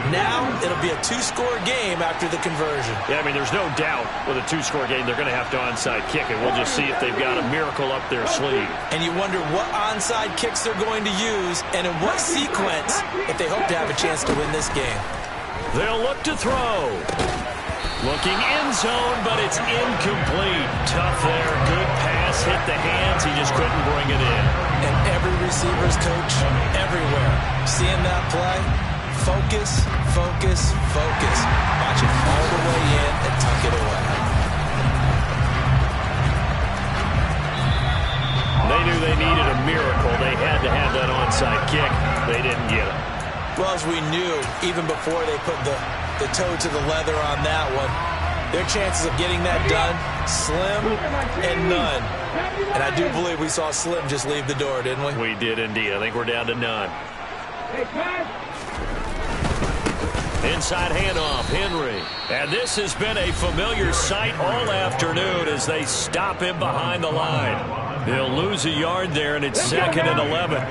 G: Now, it'll be a 2-score game after the conversion.
D: Yeah, I mean, there's no doubt with a 2-score game, they're going to have to onside kick it. We'll just see if they've got a miracle up their sleeve.
G: And you wonder what onside kicks they're going to use and in what sequence if they hope to have a chance to win this game.
D: They'll look to throw. Looking end zone, but it's incomplete. Tough there. Good pass. Hit the hands. He just couldn't bring it in.
G: And every receiver's coach everywhere. Seeing that play, focus, focus, focus. Watch it all the way in and tuck it away.
D: They knew they needed a miracle. They had to have that onside kick. They didn't get it.
G: Well, as we knew, even before they put the toe to the leather on that one, their chances of getting that done, slim and none. And I do believe we saw Slim just leave the door, didn't we?
D: We did indeed. I think we're down to none. Inside handoff, Henry. And this has been a familiar sight all afternoon as they stop him behind the line. They'll lose a yard there, and it's 2nd and 11.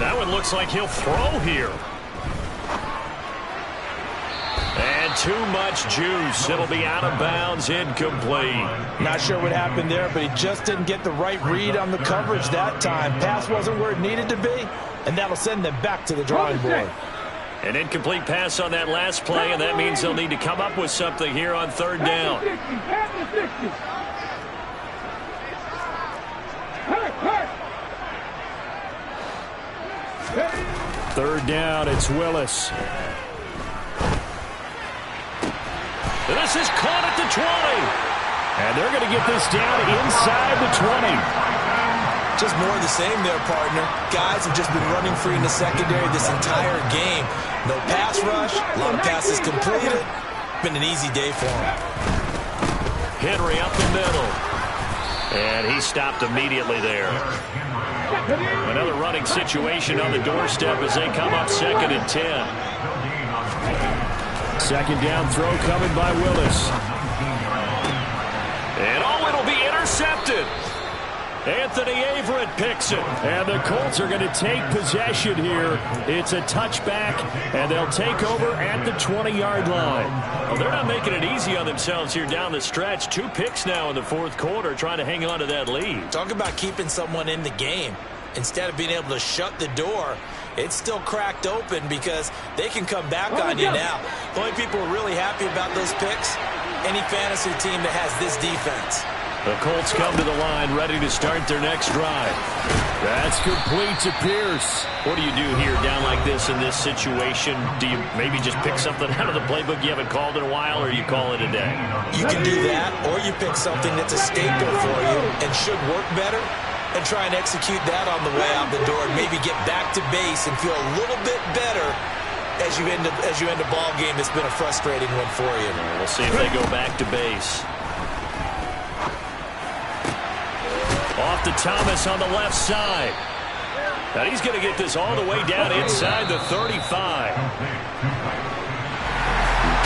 D: That one looks like he'll throw here. And too much juice. It'll be out of bounds, incomplete.
G: Not sure what happened there, but he just didn't get the right read on the coverage that time. Pass wasn't where it needed to be, and that'll send them back to the drawing board.
D: An incomplete pass on that last play, and that means they'll need to come up with something here on 3rd down. Third down, it's Willis. This is caught at the 20. And they're going to get this down inside the 20.
G: Just more of the same there, partner. Guys have just been running free in the secondary this entire game. No pass rush, a lot of passes completed. Been an easy day for him.
D: Henry up the middle. And he stopped immediately there. Another running situation on the doorstep as they come up 2nd and 10. 2nd down throw coming by Willis. And it'll be intercepted. Anthony Averett picks it. And the Colts are going to take possession here. It's a touchback, and they'll take over at the 20-yard line. Well, they're not making it easy on themselves here down the stretch. 2 picks now in the 4th quarter, trying to hang on to that lead.
G: Talk about keeping someone in the game. Instead of being able to shut the door, it's still cracked open because they can come back on you now. The only people who are really happy about those picks, any fantasy team that has this defense.
D: The Colts come to the line, ready to start their next drive. That's complete to Pierce. What do you do here down like this in this situation? Do you maybe just pick something out of the playbook you haven't called in a while, or you call it a day?
G: You can do that, or you pick something that's a staple for you and should work better, and try and execute that on the way out the door and maybe get back to base and feel a little bit better as you end a ball game that's been a frustrating one for you.
D: We'll see if they go back to base. Off to Thomas on the left side. And he's going to get this all the way down inside the 35.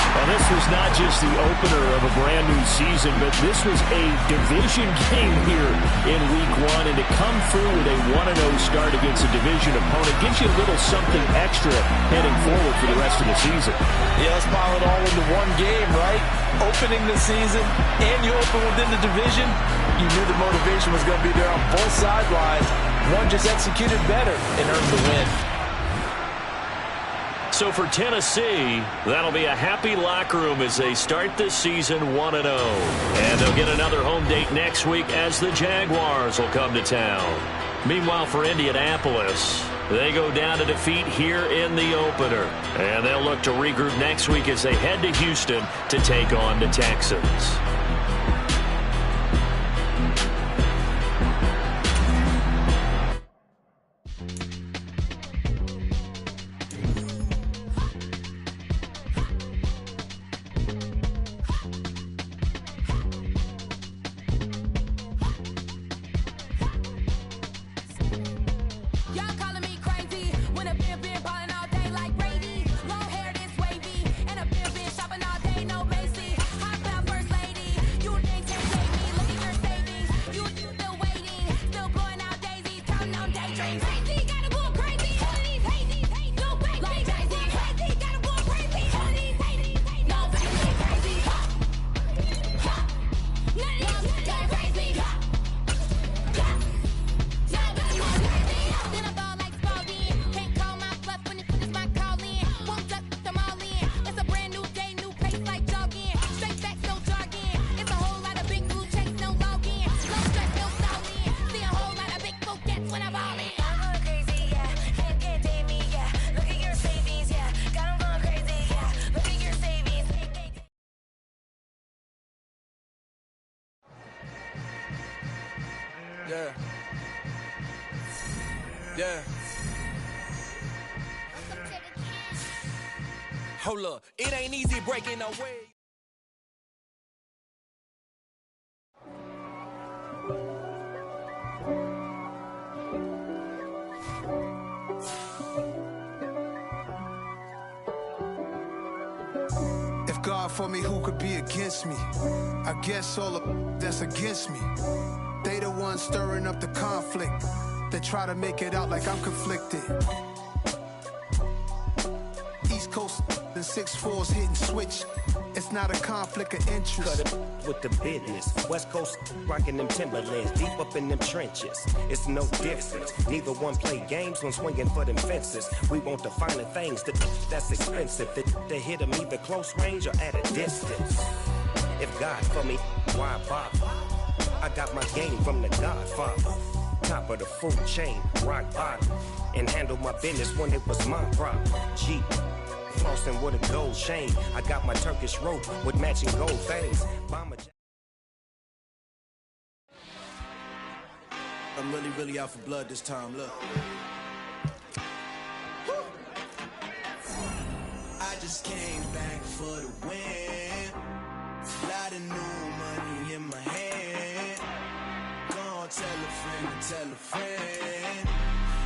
D: Well, this was not just the opener of a brand new season, but this was a division game here in Week 1. And to come through with a 1-0 start against a division opponent gives you a little something extra heading forward for the rest of the season.
G: Yeah, let's pile it all into one game, right? Opening the season, and you open within the division. You knew the motivation was going to be there on both sidelines. One just executed better and earned the win.
D: So for Tennessee, that'll be a happy locker room as they start this season 1-0. And they'll get another home date next week as the Jaguars will come to town. Meanwhile, for Indianapolis, they go down to defeat here in the opener. And they'll look to regroup next week as they head to Houston to take on the Texans.
I: Y'all calling me
B: Yeah. Yeah. Hold up, it ain't easy breaking away.
I: If God for me, who could be against me? I guess all of that's against me. They the ones stirring up the conflict. They try to make it out like I'm conflicted. East Coast and 6'4's hitting switch. It's not a conflict of interest.
J: Cut it with the business. West Coast rocking them Timberlands, deep up in them trenches. It's no difference. Neither one play games when swinging for them fences. We want the finer things, that's expensive. They hit them either close range or at a distance. If God for me, why bother? I got my game from the Godfather. Top of the food chain, rock bottom. And handle my business when it was my problem. Jeep. Flossing with a gold chain. I got my Turkish rope with matching gold things.
B: I'm really out for blood this time, look. I just came back for the win. Lot of new money in my hand. Gonna tell a friend.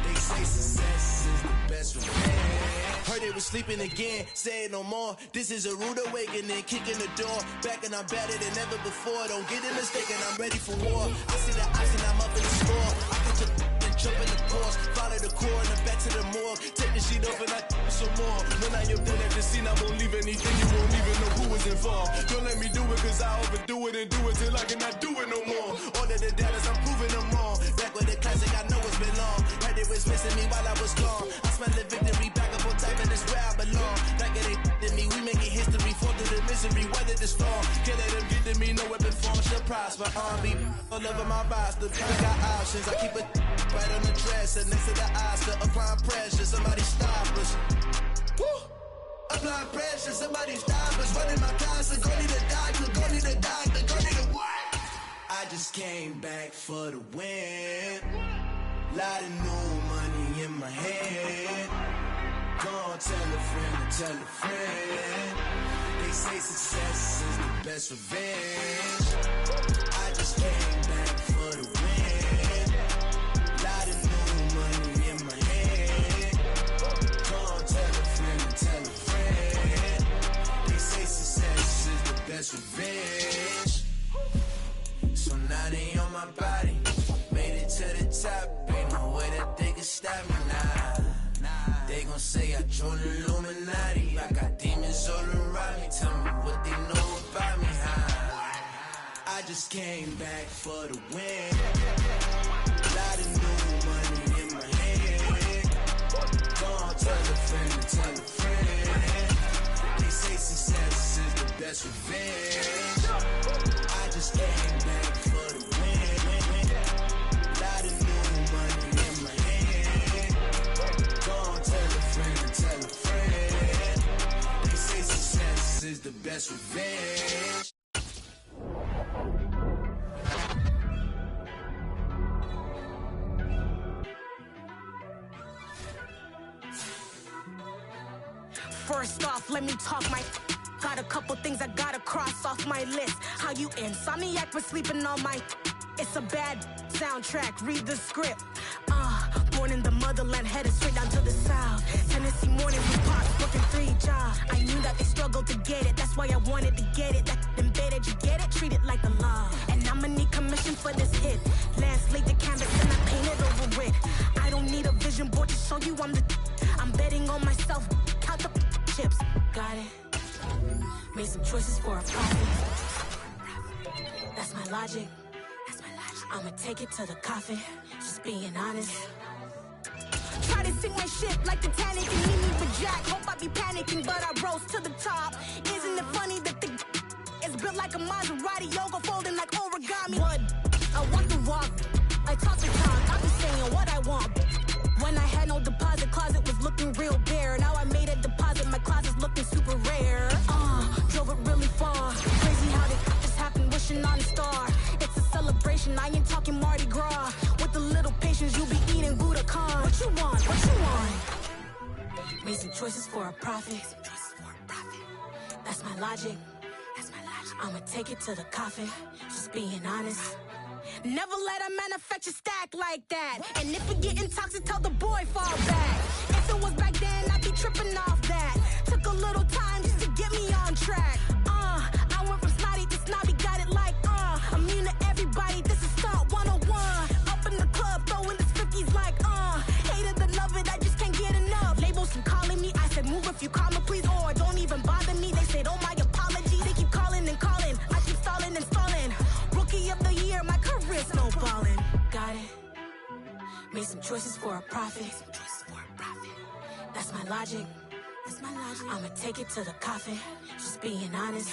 B: They say success is the best revenge. Heard they was sleeping again, say it no more. This is a rude awakening, kicking the door. Back and I'm better than ever before. Don't get it mistaken, I'm ready for war. I see the ice and I'm up in the score. I catch a and jump in the course. Follow the core and I'm back to the morgue. Take the sheet off and I some more. When I am done at the scene, I won't leave anything. You won't even know who was involved. Don't let me do it cause I overdo it and do it till I cannot do it no more. All of the doubters, I'm proving them wrong. Back with the classic, I know it's been long. Heard they was missing me while I was gone. I smell the victory back up on time and it's where I belong. Like it ain't to me, we making history. Fall through the misery, weather the storm. Can't let them get to me, no weapon form shall prosper. Be all over my roster, I got options. I keep it right on the dresser, next to the Oscar. Applying pressure, somebody stop us. Woo! Applying pressure, somebody stop us. Running my constant, go need a doctor, go need a doctor, go need a what? I just came back for the win. Lot of new money in my hand. Gonna tell a friend. They say success is the best revenge. I just came back for the win. Lot of new money in my hand. Gonna tell a friend. They say success is the best revenge. So now they on my body. Made it to the top. Ain't no way that they can stop me now. They gon' say I joined the Illuminati. I got demons all around me. Tell me what they know about me, huh? I just came back for the win. Lot of new money in my hand. Gonna tell a friend. They say success is the best revenge. I just came back for the win. Lot of new money in my hand. Gonna tell a friend. They say success is the best revenge.
K: First off, let me talk my... Got a couple things I gotta cross off my list. How you insomniac for sleeping on my... It's a bad soundtrack, read the script. Born in the motherland, headed straight down to the south. Tennessee mornings with pops, working 3 jobs. I knew that they struggled to get it, that's why I wanted to get it. That embedded, you get it, treat it like a law. And I'ma need commission for this hit. Last laid the canvas and I painted over it. I don't need a vision board to show you I'm the... I'm betting on myself, count the chips. Got it. Made some choices for a profit. That's my logic. I'ma take it to the coffin, just being honest. Try to sink my ship like Titanic and leave me for Jack. Hope I be panicking, but I rose to the top. Isn't it funny that the is built like a Maserati, yoga folding like origami? What? I want the walk, I talk the talk, I'm just saying what I want. When I had no deposit, closet was looking real bare. Now I made a deposit, my closet's looking super rare. Drove it really far. Crazy how this happened, wishing on a star. It's a celebration, I ain't talking Mardi Gras. choices for a profit. That's my logic. I'ma take it to the coffin. Just being honest. Never let a manufacture stack like that. And if it getting toxic, tell the boy fall back. If it was back then, I'd be tripping off that. Took a little time just to get me on track. I went from snotty to snobby, got it like immune to everybody. This is stunt 101. Up in the club, throwing the 50s like hated the love it, I just can't get enough. Labels keep calling me, I said move if you call me please, or don't even bother me. They said oh my apology, they keep calling and calling. I keep stalling and stalling. Rookie of the year, my career snowballing. Got it. Made some choices for a profit. That's my logic. I'ma take it to the coffin. Just being honest.